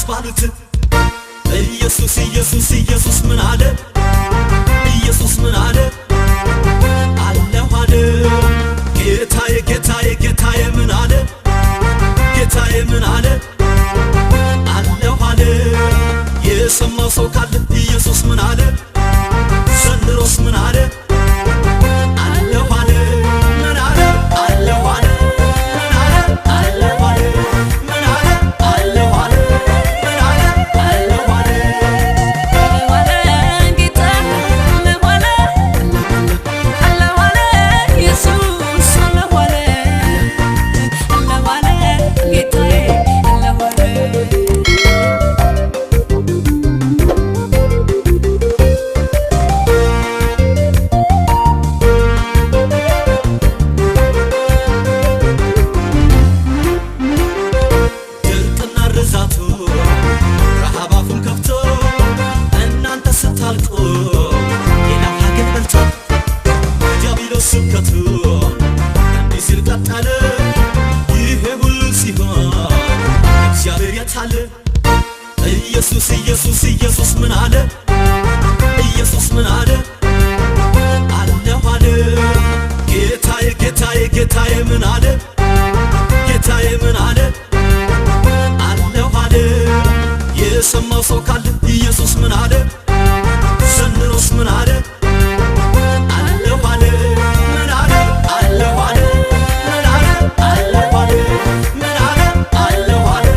ያስባሉት ኢየሱስ ኢየሱስ ኢየሱስ ምን አለ ኢየሱስ ምን አለ አለሁ አለ ጌታዬ ጌታዬ ጌታዬ ምን አለ ጌታዬ ምን አለ አለሁ አለ የሰማው ሰው ካለ ኢየሱስ ምን አለ ዘንድሮስ ምን አለ አለሁ አለ ምን አለ አለሁ አለ ምን አለ አለሁ አለ ምን አለ አለሁ አለ ምን አለ አለሁ አለ አለዋለ ጌታ አለዋለ አለዋለ ኢየሱስ አለዋለ አለዋለ ጌታዬ አለዋለ ረሃባፉን ከፍቶ እናንተ ስታልቁ ሌላ ሀገር በልቶ ዲያብሎስ ስብከቱ እንዲህ ሲል ቀጠለ ይሄ ሁሉ ሲሆን እግዚአብሔር የት አለ ኢየሱስ ኢየሱስ ኢየሱስ ምን አለ ኢየሱስ ምን አለ አለሁ አለ ጌታዬ ጌታዬ ጌታዬ ምን አለ ጌታዬ ምን አለ አለሁ አለ የሰማው ሰው ካለ ኢየሱስ ምን አለ ዘንድሮስ ምን አለ አለሁ አለ ምን አለ አለሁ አለ ምን አለ አለሁ አለ ምን አለ አለሁ አለ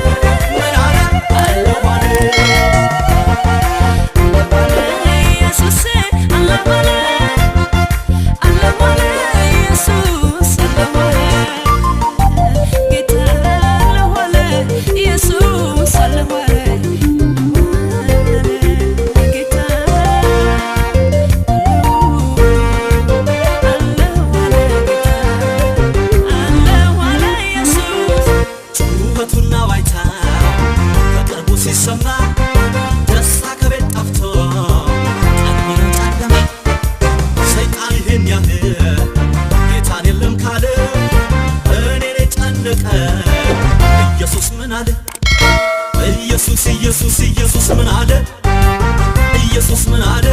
ምን አለ አለሁ አለ ኢየሱስ አለዋለ አለዋለ ኢየሱስ አለዋለ ጌታ አለዋለ ኢየሱስ አለዋለ ጌታ አለዋለ አለዋለ ኢየሱስ ጩኸቱና ዋይታው በቅርቡ ሲሰማ ደስታ ከቤት ጠፍቶ ቀን ሆነ ጨለማ ሰይጣን ይህን ያህል ጌታን የለም ካለ እኔን የጨነቀ ኢየሱስ ምን አለ ኢየሱስ ኢየሱስ ኢየሱስ ምን አለ ኢየሱስ ምን አለ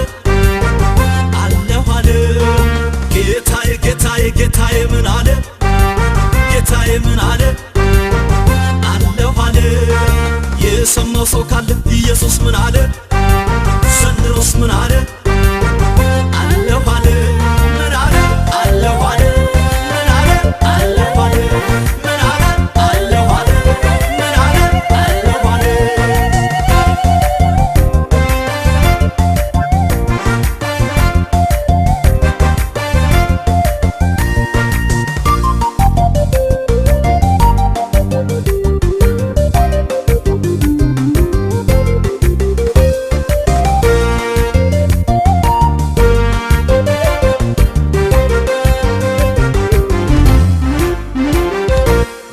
አለሁ አለ ጌታዬ ጌታዬ ጌታዬ ምን አለ ጌታዬ ምን አለ አለሁ አለ የሰማው ሰው ካለ ኢየሱስ ምን አለ ዘንድሮስ ምን አለ አለሁ አለ ምን አለ አለሁ አለ ምን አለ አለሁ አለ ምን አለ አለሁ አለ ምን አለ አለሁ አለ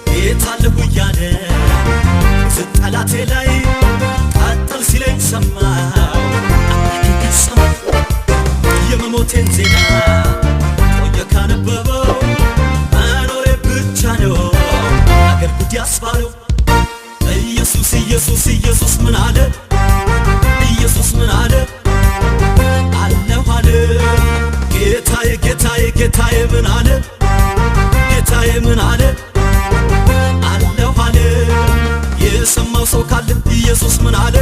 ጌታ አለሁ እያለ ጠላቴ ላይ ቀጥል ሲለኝ ሰማው አምላኬ ከሰማው የመሞቴን ዜና ቆየ ካነበበው መኖሬ ብቻ ነው አገር ጉድ ያስባለው ኢየሱስ ኢየሱስ ኢየሱስ ምን አለ ኢየሱስ ምን አለ አለሁ አለ ጌታዬ ጌታዬ ጌታዬ ምን አለ ጌታዬ ምን አለ አለሁ አለ የሰማው ሰው ካለ ኢየሱስ ምን አለ